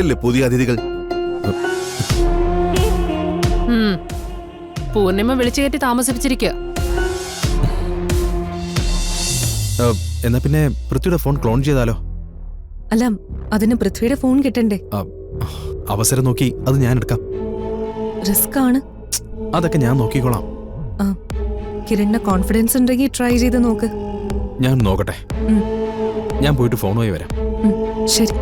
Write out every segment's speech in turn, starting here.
കണ്ടില്ലേ പുതിയ അതിഥികൾ? പൂർണിമ വിളിച്ചു കയറ്റി താമസിപ്പിച്ചിരിക്കുക. എന്നാ പിന്നെ പൃഥ്വിയുടെ ഫോൺ ക്ലോൺ ചെയ്താലോ? അല്ല, അതിന് പൃഥ്വിയുടെ ഫോൺ കിട്ടണ്ടേ? അവസരം നോക്കി അത് ഞാൻ എടുക്കാം. റിസ്ക് ആണ്. അതൊക്കെ ഞാൻ നോക്കിക്കോളാം. കിരണിന് കോൺഫിഡൻസ് ഉണ്ടെങ്കിൽ ട്രൈ ചെയ്ത് നോക്ക്. ഞാൻ നോക്കട്ടെ. ഞാൻ പോയിട്ട് ഫോണുമായി വരാം. ശരി.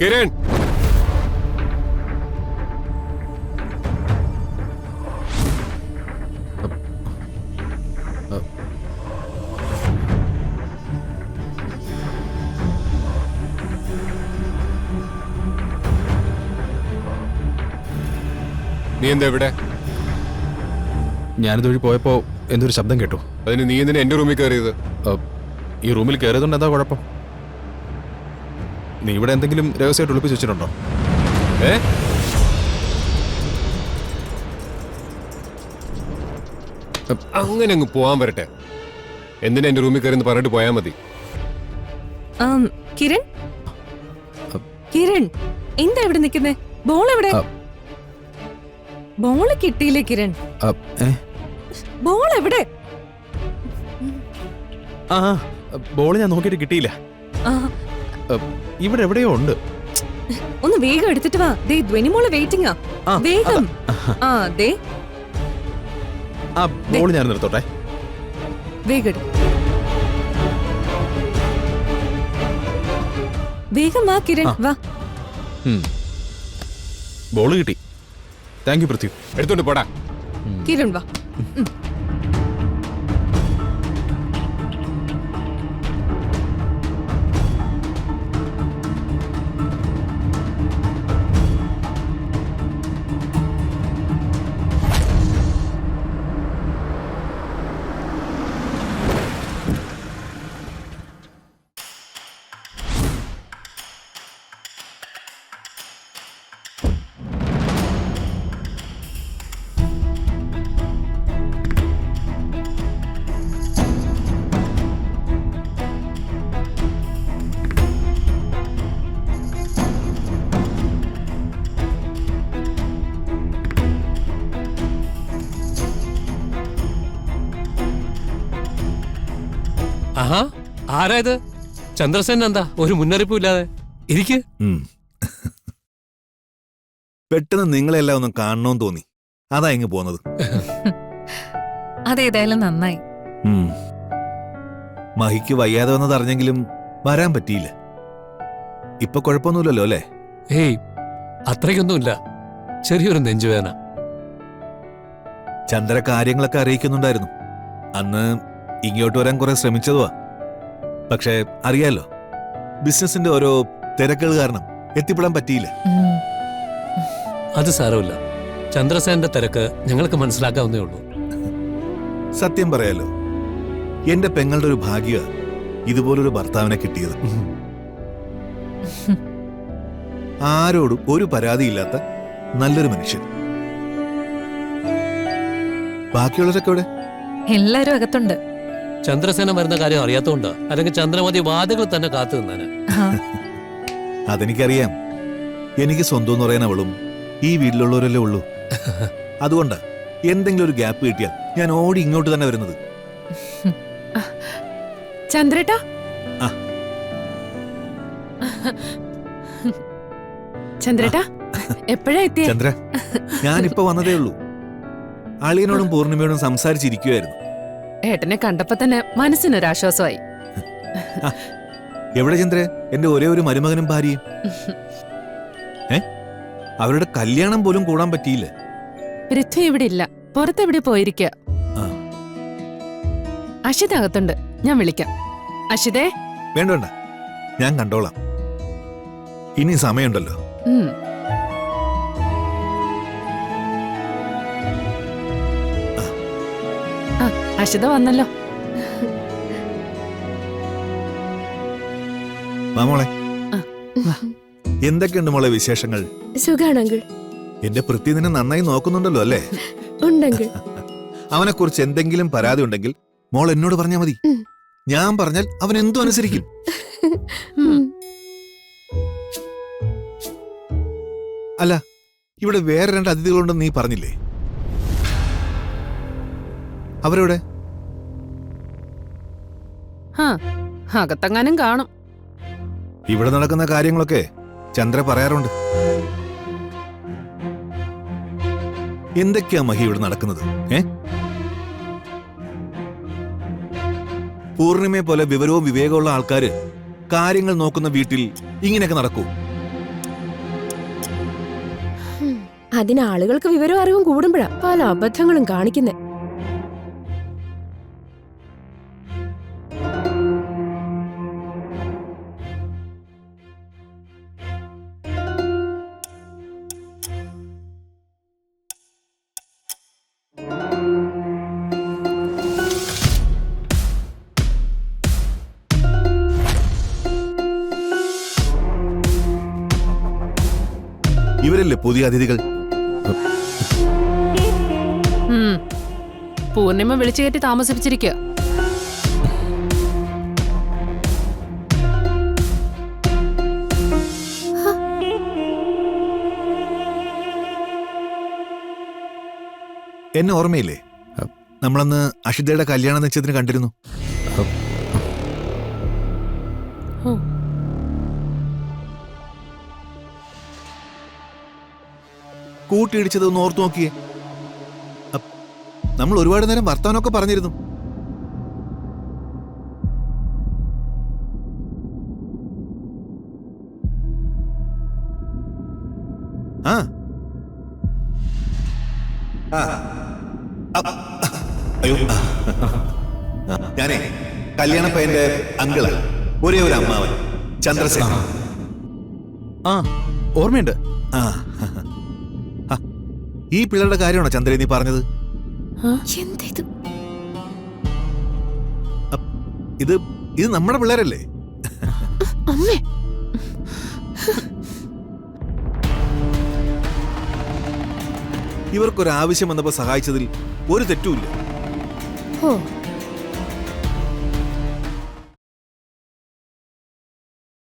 കിരൺ, നീ എന്താ ഇവിടെ? ഞാനിതുവഴി പോയപ്പോ എന്തൊരു ശബ്ദം കേട്ടു. അതിന് നീ എന്തിനാ എന്റെ റൂമിൽ കയറിയത്? ഈ റൂമിൽ കയറിയതുകൊണ്ട് എന്താ കുഴപ്പം? നീ ഇവിടെ എന്തെങ്കിലും രഹസ്യമായിട്ട് ഒളിപ്പിച്ച് വെച്ചിട്ടുണ്ടോ? അങ്ങനെ അങ്ങ് പോവാൻ വരട്ടെ. എന്തിനാ എന്റെ റൂമിൽ കയറി പറഞ്ഞിട്ട് പോയാ മതി. കിരൺ, കിരൺ എന്താ ഇവിടെ നിൽക്കുന്നേ? ബോൾ എവിടെ? ബോള് കിട്ടിയില്ലേ കിരൺ? ബോൾ എവിടെ? ബോൾ ഞാൻ നോക്കിയിട്ട് കിട്ടിയില്ല. ഇവിടെ എവിടെയോ ഉണ്ട്. ഒന്ന് വേഗം എടുത്തിട്ട് വാ. ദേ ധ്വനിമോള് വെയിറ്റിംഗാ. വേഗം. ദേ ബോൾ ഞാൻ നിർത്തോട്ടെ. വേഗം വേഗം വാ കിരൺ, വാ. ബോൾ കിട്ടി. Thank you Prithvi. എടുത്തോണ്ട് പോടാ. കിരൺ വാ. ആഹാ, ആരായത്? ചന്ദ്രസേൻ എന്താ ഒരു മുന്നറിയിപ്പും ഇല്ലാതെ? ഇരിക്ക്. പെട്ടെന്ന് നിങ്ങളെല്ലാം ഒന്ന് കാണണമെന്ന് തോന്നി, അതാ ഇങ്ങ് പോന്നത്. അതേതായാലും നന്നായി. മഹിക്ക് വയ്യാതെ വന്നത് അറിഞ്ഞെങ്കിലും വരാൻ പറ്റിയില്ല. ഇപ്പൊ കുഴപ്പമൊന്നുമില്ലല്ലോ അല്ലേ? ഏയ്, അത്രയ്ക്കൊന്നുമില്ല. ചെറിയൊരു നെഞ്ചുവേദന. ചന്ദ്ര കാര്യങ്ങളൊക്കെ അറിയിക്കുന്നുണ്ടായിരുന്നു. അന്ന് ഇങ്ങോട്ട് വരാൻ കുറെ ശ്രമിച്ചതുവാ. പക്ഷെ അറിയാലോ, ബിസിനസിന്റെ ഓരോ തിരക്കുകൾ കാരണം എത്തിപ്പെടാൻ പറ്റിയില്ല. അത് സാരമില്ല. ചന്ദ്രസേന്റെ തിരക്ക് ഞങ്ങൾക്ക് മനസ്സിലാക്കാവുന്നേ ഉള്ളൂ. സത്യം പറയാലോ, എന്റെ പെങ്ങളുടെ ഒരു ഭാഗ്യ ഇതുപോലൊരു ഭർത്താവിനെ കിട്ടിയത്. ആരോടും ഒരു പരാതിയില്ലാത്ത നല്ലൊരു മനുഷ്യൻ. ബാക്കിയുള്ളവരൊക്കെ ഇവിടെ? എല്ലാരും അകത്തുണ്ട്. ചന്ദ്രസേന വരുന്ന കാര്യം അറിയാത്തോണ്ട്, അല്ലെങ്കിൽ ചന്ദ്രമതി വാതികൾ തന്നെ കാത്തു നിന്നാണ്. അതെനിക്കറിയാം. എനിക്ക് സ്വന്തം എന്ന് പറയാൻ അവളും ഈ വീട്ടിലുള്ളവരല്ലേ ഉള്ളൂ. അതുകൊണ്ടാ എന്തെങ്കിലും ഒരു ഗ്യാപ്പ് കിട്ടിയാൽ ഞാൻ ഓടി ഇങ്ങോട്ട് തന്നെ വരുന്നത്. ചന്ദ്രേട്ടാ, ചന്ദ്രേട്ടാ എപ്പോഴാ എത്തിയ? ചന്ദ്ര, ഞാനിപ്പോ വന്നതേ ഉള്ളൂ. അളിയനോടും പൂർണിമയോടും സംസാരിച്ചിരിക്കുവായിരുന്നു. ഏട്ടനെ കണ്ടപ്പോ തന്നെ മനസ്സിനൊരാശ്വാസമായി. എവിടെ ചന്ദ്രേ എന്റെ ഒരേ ഒരു മരുമകനും ഭാര്യയും? അവരുടെ കല്യാണം പോലും കൂടാൻ പറ്റിയില്ല. പൃഥ്വി ഇവിടെ ഇല്ല, പുറത്തെവിടെ പോയിരിക്ക. ആ. അഷിത അകത്തുണ്ട്, ഞാൻ വിളിക്കാം. അഷിതേ. വേണ്ട വേണ്ട, ഞാൻ കണ്ടോളാം. ഇനി സമയമുണ്ടല്ലോ. ഉം. ആ, അഷിത വന്നല്ലോ. മാമോളെ, വാ. എന്തൊക്കെയുണ്ട് മോളെ വിശേഷങ്ങൾ? സുഖാണങ്കിൾ. എന്റെ പൃഥ്വി നിന്നെ നന്നായി നോക്കുന്നുണ്ടല്ലോ അല്ലേ? ഉണ്ടെങ്കിൽ അവനെ കുറിച്ച് എന്തെങ്കിലും പരാതി ഉണ്ടെങ്കിൽ മോൾ എന്നോട് പറഞ്ഞാൽ മതി. ഞാൻ പറഞ്ഞാൽ അവൻ എന്തും അനുസരിക്കും. അല്ല, ഇവിടെ വേറെ 2 അതിഥികളുണ്ടെന്ന് നീ പറഞ്ഞില്ലേ? അവരെവിടെ? ആ, അകത്തെങ്ങാനും കാണും. ഇവിടെ നടക്കുന്ന കാര്യങ്ങളൊക്കെ ചന്ദ്ര പറയാറുണ്ട്. എന്തൊക്കെയാ മഹി ഇവിടെ നടക്കുന്നത്? പൂർണിമയെ പോലെ വിവരവും വിവേകമുള്ള ആൾക്കാര് കാര്യങ്ങൾ നോക്കുന്ന വീട്ടിൽ ഇങ്ങനെയൊക്കെ നടക്കൂ? അതിന് ആളുകൾക്ക് വിവരവും അറിവും കൂടുമ്പോഴാ പല അബദ്ധങ്ങളും കാണിക്കുന്നേ. ഇവരല്ലേ പുതിയ അതിഥികൾ? പൂർണിമ വിളിച്ചു കയറ്റി താമസിപ്പിച്ചിരിക്കുക. എന്നെ ഓർമ്മയില്ലേ? നമ്മളന്ന് അഷിതയുടെ കല്യാണ നിശ്ചയത്തിന് കണ്ടിരുന്നു. കൂട്ടിയിടിച്ചത് ഒന്ന് ഓർത്തു നോക്കിയേ. നമ്മൾ ഒരുപാട് നേരം വർത്തമാനമൊക്കെ പറഞ്ഞിരുന്നു. ആ അയ്യോ, ഞാനേ കല്യാണപ്പയ്യന്റെ അങ്കിള്, ഒരേ ഒരു അമ്മാവൻ ചന്ദ്രസേന. ആ, ഓർമ്മയുണ്ട്. ആ, ഈ പിള്ളേരുടെ കാര്യമാണോ ചന്ദ്രേ നീ പറഞ്ഞത്? എന്തിത്? ഇത് ഇത് നമ്മുടെ പിള്ളേരല്ലേ? അമ്മേ, ഇവർക്കൊരാവശ്യം വന്നപ്പോ സഹായിച്ചതിൽ ഒരു തെറ്റുമില്ല. ഓ